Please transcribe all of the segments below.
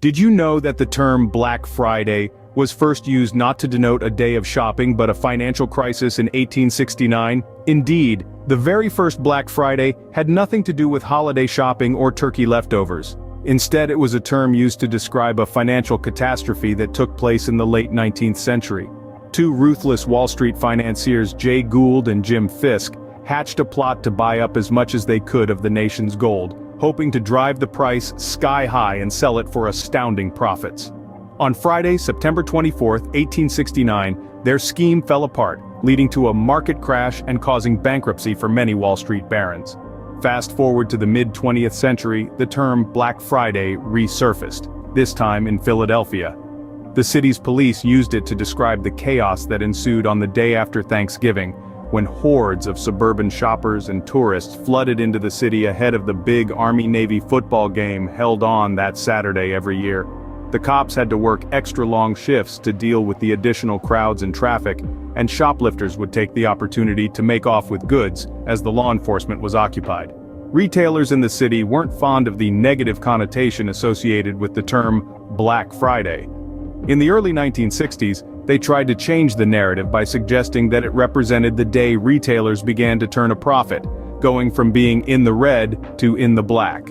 Did you know that the term Black Friday was first used not to denote a day of shopping but a financial crisis in 1869? Indeed, the very first Black Friday had nothing to do with holiday shopping or turkey leftovers. Instead, it was a term used to describe a financial catastrophe that took place in the late 19th century. Two ruthless Wall Street financiers, Jay Gould and Jim Fisk, hatched a plot to buy up as much as they could of the nation's gold, hoping to drive the price sky high and sell it for astounding profits. On Friday, September 24, 1869, their scheme fell apart, leading to a market crash and causing bankruptcy for many Wall Street barons. Fast forward to the mid-20th century, the term Black Friday resurfaced, this time in Philadelphia. The city's police used it to describe the chaos that ensued on the day after Thanksgiving, when hordes of suburban shoppers and tourists flooded into the city ahead of the big Army-Navy football game held on that Saturday every year. The cops had to work extra long shifts to deal with the additional crowds and traffic, and shoplifters would take the opportunity to make off with goods as the law enforcement was occupied. Retailers in the city weren't fond of the negative connotation associated with the term Black Friday. In the early 1960s, they tried to change the narrative by suggesting that it represented the day retailers began to turn a profit, going from being in the red to in the black.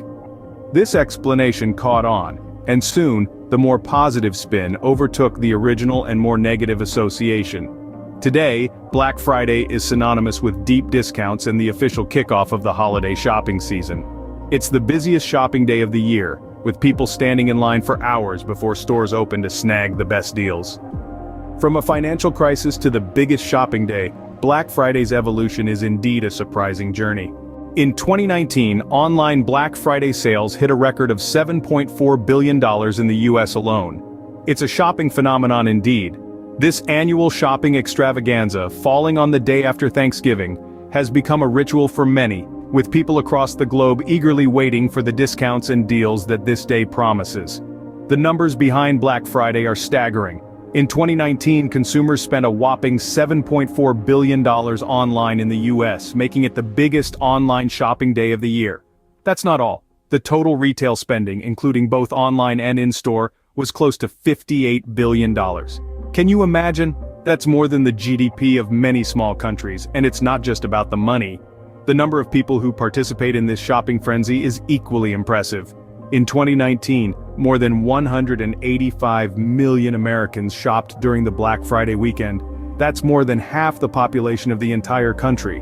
This explanation caught on, and soon, the more positive spin overtook the original and more negative association. Today, Black Friday is synonymous with deep discounts and the official kickoff of the holiday shopping season. It's the busiest shopping day of the year, with people standing in line for hours before stores open to snag the best deals. From a financial crisis to the biggest shopping day, Black Friday's evolution is indeed a surprising journey. In 2019, online Black Friday sales hit a record of $7.4 billion in the US alone. It's a shopping phenomenon indeed. This annual shopping extravaganza, falling on the day after Thanksgiving, has become a ritual for many, with people across the globe eagerly waiting for the discounts and deals that this day promises. The numbers behind Black Friday are staggering. In 2019, consumers spent a whopping $7.4 billion online in the US, making it the biggest online shopping day of the year. That's not all. The total retail spending, including both online and in-store, was close to $58 billion. Can you imagine? That's more than the GDP of many small countries, and it's not just about the money. The number of people who participate in this shopping frenzy is equally impressive. In 2019, more than 185 million Americans shopped during the Black Friday weekend. That's more than half the population of the entire country.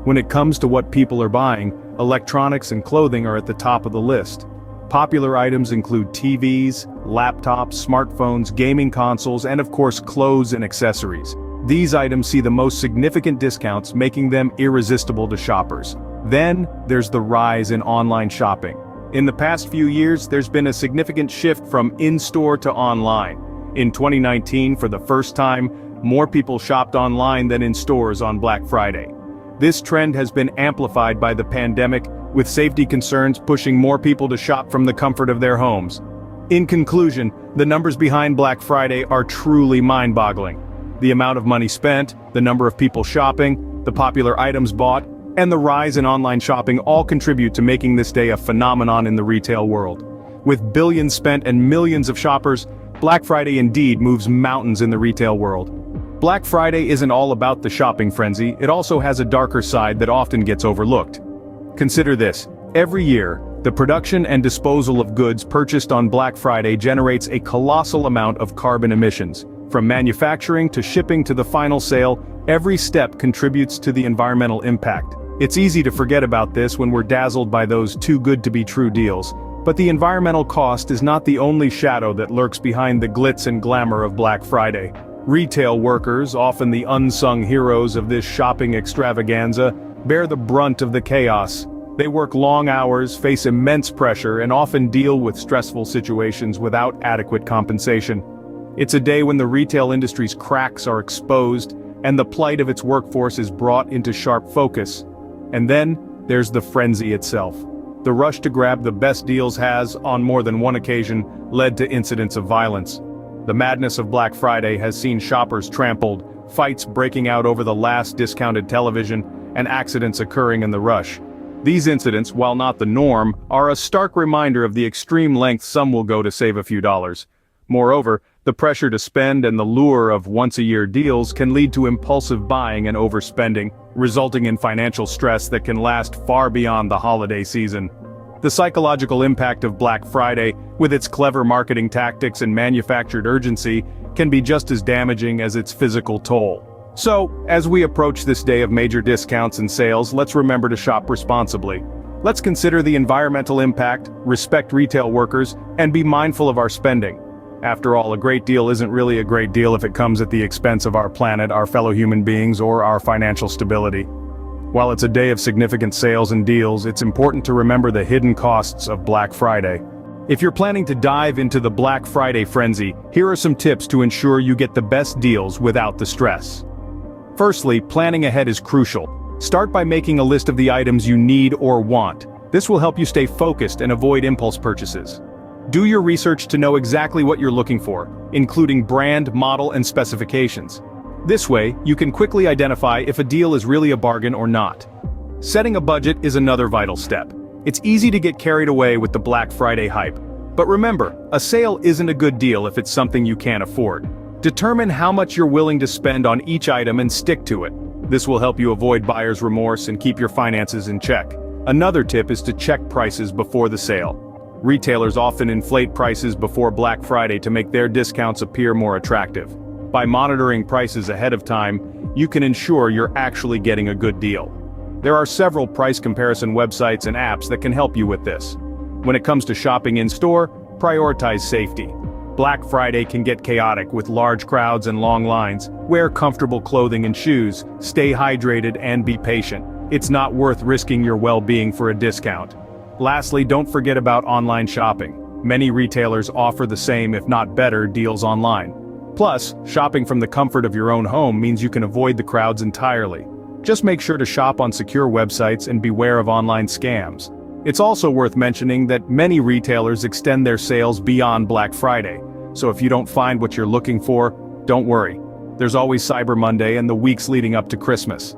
When it comes to what people are buying, electronics and clothing are at the top of the list. Popular items include TVs, laptops, smartphones, gaming consoles, and of course clothes and accessories. These items see the most significant discounts, making them irresistible to shoppers. Then, there's the rise in online shopping. In the past few years, there's been a significant shift from in-store to online. In 2019, for the first time, more people shopped online than in stores on Black Friday. This trend has been amplified by the pandemic, with safety concerns pushing more people to shop from the comfort of their homes. In conclusion, the numbers behind Black Friday are truly mind-boggling. The amount of money spent, the number of people shopping, the popular items bought, and the rise in online shopping all contribute to making this day a phenomenon in the retail world. With billions spent and millions of shoppers, Black Friday indeed moves mountains in the retail world. Black Friday isn't all about the shopping frenzy, it also has a darker side that often gets overlooked. Consider this: every year, the production and disposal of goods purchased on Black Friday generates a colossal amount of carbon emissions. From manufacturing to shipping to the final sale, every step contributes to the environmental impact. It's easy to forget about this when we're dazzled by those too-good-to-be-true deals, but the environmental cost is not the only shadow that lurks behind the glitz and glamour of Black Friday. Retail workers, often the unsung heroes of this shopping extravaganza, bear the brunt of the chaos. They work long hours, face immense pressure, and often deal with stressful situations without adequate compensation. It's a day when the retail industry's cracks are exposed, and the plight of its workforce is brought into sharp focus. And then, there's the frenzy itself. The rush to grab the best deals has, on more than one occasion, led to incidents of violence. The madness of Black Friday has seen shoppers trampled, fights breaking out over the last discounted television, and accidents occurring in the rush. These incidents, while not the norm, are a stark reminder of the extreme lengths some will go to save a few dollars. Moreover, the pressure to spend and the lure of once-a-year deals can lead to impulsive buying and overspending, resulting in financial stress that can last far beyond the holiday season. The psychological impact of Black Friday, with its clever marketing tactics and manufactured urgency, can be just as damaging as its physical toll. So, as we approach this day of major discounts and sales, let's remember to shop responsibly. Let's consider the environmental impact, respect retail workers, and be mindful of our spending. After all, a great deal isn't really a great deal if it comes at the expense of our planet, our fellow human beings, or our financial stability. While it's a day of significant sales and deals, it's important to remember the hidden costs of Black Friday. If you're planning to dive into the Black Friday frenzy, here are some tips to ensure you get the best deals without the stress. Firstly, planning ahead is crucial. Start by making a list of the items you need or want. This will help you stay focused and avoid impulse purchases. Do your research to know exactly what you're looking for, including brand, model, and specifications. This way, you can quickly identify if a deal is really a bargain or not. Setting a budget is another vital step. It's easy to get carried away with the Black Friday hype. But remember, a sale isn't a good deal if it's something you can't afford. Determine how much you're willing to spend on each item and stick to it. This will help you avoid buyer's remorse and keep your finances in check. Another tip is to check prices before the sale. Retailers often inflate prices before Black Friday to make their discounts appear more attractive. By monitoring prices ahead of time, you can ensure you're actually getting a good deal. There are several price comparison websites and apps that can help you with this. When it comes to shopping in-store, prioritize safety. Black Friday can get chaotic with large crowds and long lines. Wear comfortable clothing and shoes, stay hydrated, and be patient. It's not worth risking your well-being for a discount. Lastly, don't forget about online shopping. Many retailers offer the same, if not better, deals online. Plus, shopping from the comfort of your own home means you can avoid the crowds entirely. Just make sure to shop on secure websites and beware of online scams. It's also worth mentioning that many retailers extend their sales beyond Black Friday, so if you don't find what you're looking for, don't worry. There's always Cyber Monday and the weeks leading up to Christmas.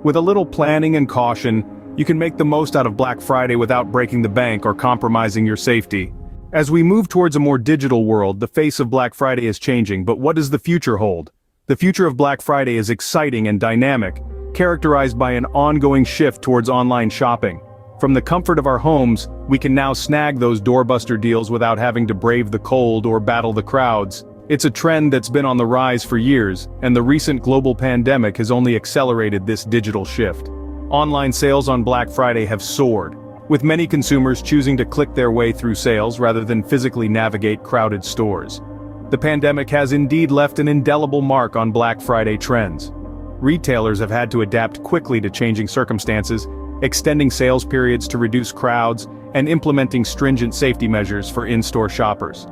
With a little planning and caution, you can make the most out of Black Friday without breaking the bank or compromising your safety. As we move towards a more digital world, the face of Black Friday is changing, but what does the future hold? The future of Black Friday is exciting and dynamic, characterized by an ongoing shift towards online shopping. From the comfort of our homes, we can now snag those doorbuster deals without having to brave the cold or battle the crowds. It's a trend that's been on the rise for years, and the recent global pandemic has only accelerated this digital shift. Online sales on Black Friday have soared, with many consumers choosing to click their way through sales rather than physically navigate crowded stores. The pandemic has indeed left an indelible mark on Black Friday trends. Retailers have had to adapt quickly to changing circumstances, extending sales periods to reduce crowds, and implementing stringent safety measures for in-store shoppers.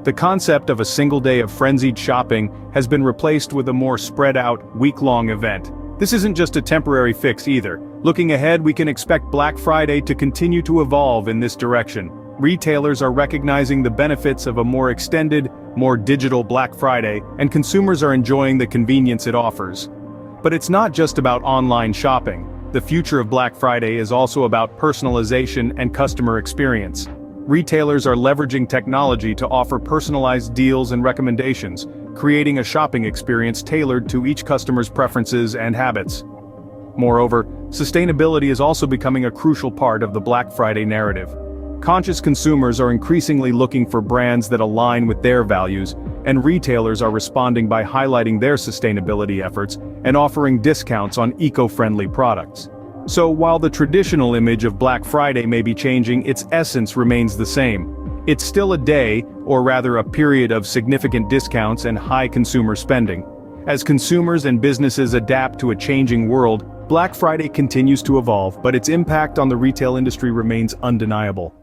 The concept of a single day of frenzied shopping has been replaced with a more spread-out, week-long event. This isn't just a temporary fix either. Looking ahead, we can expect Black Friday to continue to evolve in this direction. Retailers are recognizing the benefits of a more extended, more digital Black Friday, and consumers are enjoying the convenience it offers. But it's not just about online shopping. The future of Black Friday is also about personalization and customer experience. Retailers are leveraging technology to offer personalized deals and recommendations, creating a shopping experience tailored to each customer's preferences and habits. Moreover, sustainability is also becoming a crucial part of the Black Friday narrative. Conscious consumers are increasingly looking for brands that align with their values, and retailers are responding by highlighting their sustainability efforts and offering discounts on eco-friendly products. So while the traditional image of Black Friday may be changing, its essence remains the same. It's still a day, or rather a period of significant discounts and high consumer spending. As consumers and businesses adapt to a changing world, Black Friday continues to evolve, but its impact on the retail industry remains undeniable.